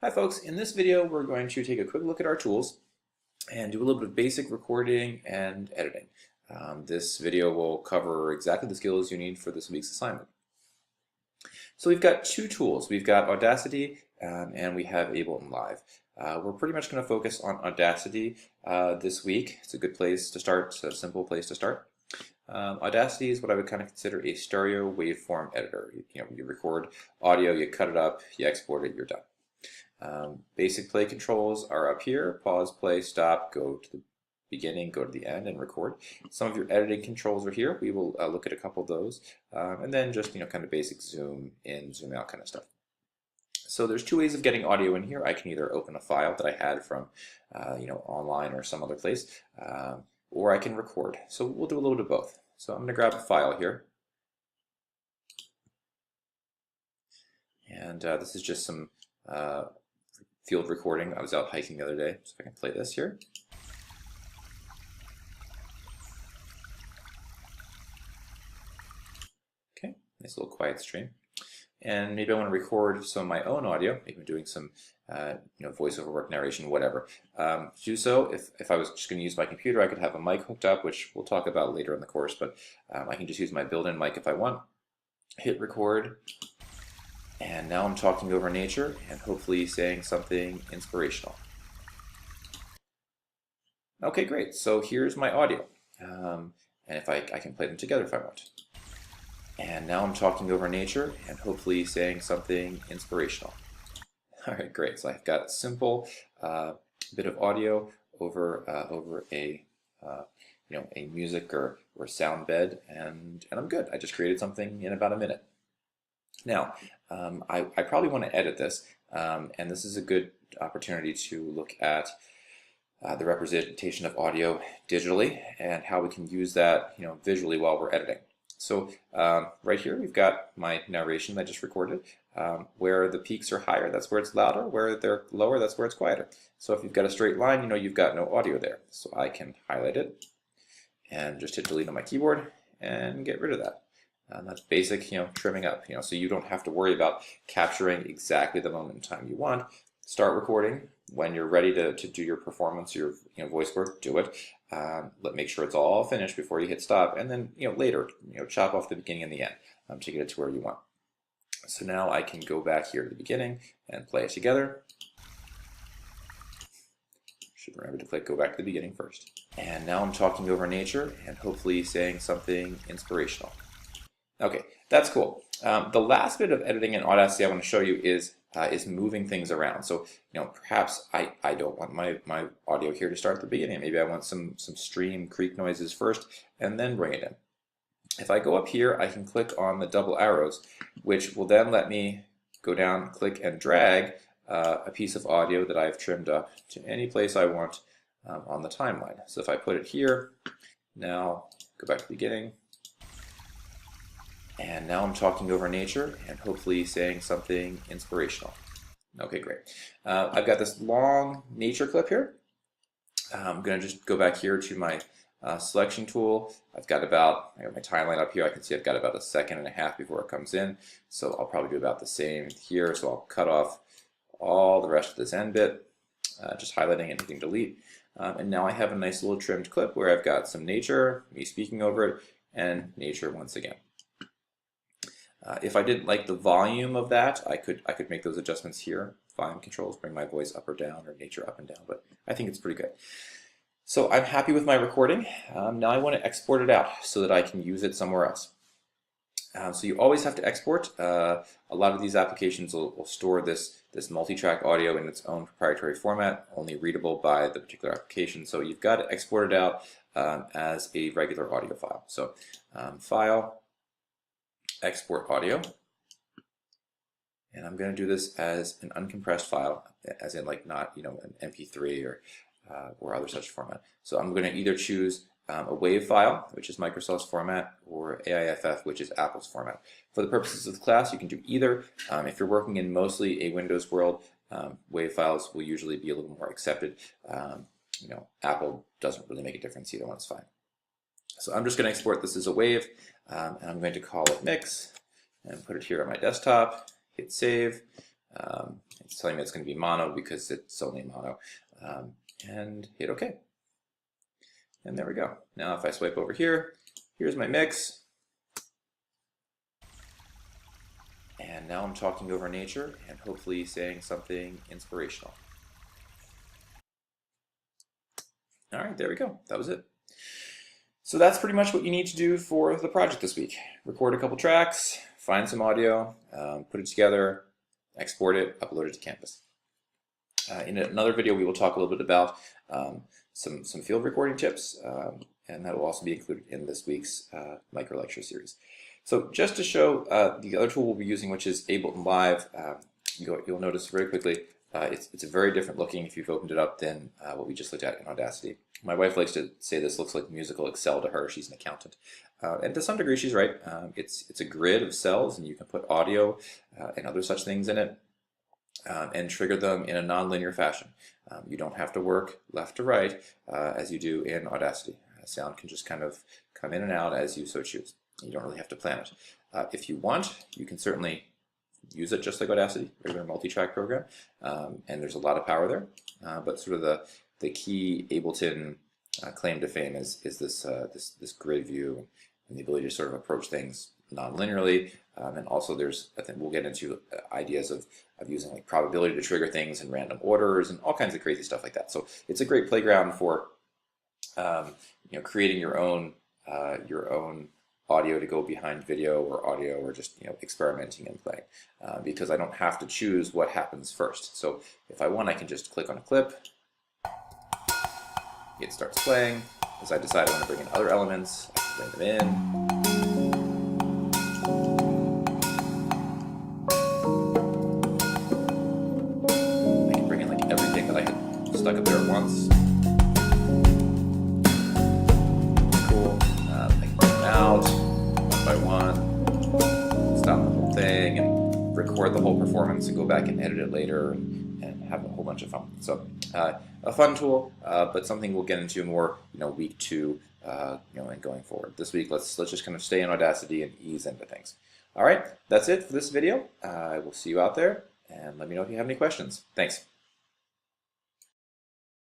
Hi folks, in this video we're going to take a quick look at our tools and do a little bit of basic recording and editing. This video will cover exactly the skills you need for this week's assignment. So we've got two tools. We've got Audacity and we have Ableton Live. We're pretty much going to focus on Audacity this week. It's a good place to start, it's a simple place to start. Audacity is what I would kind of consider a stereo waveform editor. You record audio, you cut it up, you export it, you're done. Basic play controls are up here: pause, play, stop, go to the beginning, go to the end, and record. Some of your editing controls are here. We will look at a couple of those, and then just kind of basic zoom in, zoom out kind of stuff. So there's two ways of getting audio in here. I can either open a file that I had from online or some other place, or I can record. So we'll do a little bit of both. So I'm going to grab a file here, and this is just some field recording. I was out hiking the other day, so I can play this here. Okay, nice little quiet stream. And maybe I want to record some of my own audio. Maybe I'm doing some voiceover work, narration, whatever. To do so, if I was just going to use my computer, I could have a mic hooked up, which we'll talk about later in the course, but I can just use my built-in mic if I want. Hit record. And now I'm talking over nature and hopefully saying something inspirational. Okay, great. So here's my audio. And if I can play them together if I want. And now I'm talking over nature and hopefully saying something inspirational. All right, great. So I've got a simple bit of audio over a a music or sound bed, and I'm good. I just created something in about a minute. Now, I probably want to edit this, and this is a good opportunity to look at the representation of audio digitally and how we can use that visually while we're editing. So right here we've got my narration that I just recorded. Where the peaks are higher, that's where it's louder. Where they're lower, that's where it's quieter. So if you've got a straight line, you've got no audio there. So I can highlight it and just hit delete on my keyboard and get rid of that. And that's basic, trimming up, so you don't have to worry about capturing exactly the moment in time you want. Start recording when you're ready to do your performance, your voice work. Do it. Make sure it's all finished before you hit stop, and then later, chop off the beginning and the end to get it to where you want. So now I can go back here to the beginning and play it together. Should remember to click go back to the beginning first. And now I'm talking over nature and hopefully saying something inspirational. Okay, that's cool. The last bit of editing in Audacity I want to show you is moving things around. So perhaps I don't want my audio here to start at the beginning. Maybe I want some stream creek noises first and then bring it in. If I go up here, I can click on the double arrows, which will then let me go down, click, and drag a piece of audio that I've trimmed up to any place I want on the timeline. So if I put it here, now go back to the beginning. And now I'm talking over nature and hopefully saying something inspirational. Okay, great. I've got this long nature clip here. I'm going to just go back here to my selection tool. I got my timeline up here. I can see I've got about 1.5 seconds before it comes in. So I'll probably do about the same here. So I'll cut off all the rest of this end bit, just highlighting and hitting delete. And now I have a nice little trimmed clip where I've got some nature, me speaking over it, and nature once again. If I didn't like the volume of that, I could make those adjustments here. Volume controls, bring my voice up or down, or nature up and down, but I think it's pretty good. So I'm happy with my recording. Now I want to export it out so that I can use it somewhere else. So you always have to export. A lot of these applications will store this multi-track audio in its own proprietary format, only readable by the particular application. So you've got to export it out as a regular audio file. So File, Export Audio, and I'm going to do this as an uncompressed file, as in not an MP3 or other such format. So I'm going to either choose a WAV file, which is Microsoft's format, or AIFF, which is Apple's format. For the purposes of the class, you can do either. If you're working in mostly a Windows world, WAV files will usually be a little more accepted. Apple doesn't really make a difference. Either one's fine. So I'm just going to export this as a WAV, and I'm going to call it mix, and put it here on my desktop, hit save. It's telling me it's going to be mono because it's only mono. And hit OK. And there we go. Now if I swipe over here, here's my mix. And now I'm talking over nature and hopefully saying something inspirational. All right, there we go. That was it. So that's pretty much what you need to do for the project this week. Record a couple tracks, find some audio, put it together, export it, upload it to Canvas. In another video, we will talk a little bit about some field recording tips, and that will also be included in this week's micro lecture series. So just to show the other tool we'll be using, which is Ableton Live, you'll notice very quickly it's a very different looking if you've opened it up than what we just looked at in Audacity. My wife likes to say this looks like musical Excel to her. She's an accountant. And to some degree, she's right. It's a grid of cells, and you can put audio and other such things in it and trigger them in a non-linear fashion. You don't have to work left to right as you do in Audacity. Sound can just kind of come in and out as you so choose. You don't really have to plan it. If you want, you can certainly use it just like Audacity, regular multi-track program, and there's a lot of power there. But sort of the key Ableton claim to fame is this grid view and the ability to sort of approach things non-linearly, and also I think we'll get into ideas of using like probability to trigger things in random orders and all kinds of crazy stuff like that. So it's a great playground for creating your own audio to go behind video or audio, or just experimenting and playing, because I don't have to choose what happens first. So if I want, I can just click on a clip, it starts playing. As I decide I want to bring in other elements, I can bring them in. I can bring in like everything that I had stuck up there at once. Cool. I can bring them out one by one, stop the whole thing, and record the whole performance and go back and edit it later and have a whole bunch of fun. So a fun tool, but something we'll get into more, week 2, and going forward. This week, let's just kind of stay in Audacity and ease into things. All right, that's it for this video. I will see you out there, and let me know if you have any questions. Thanks.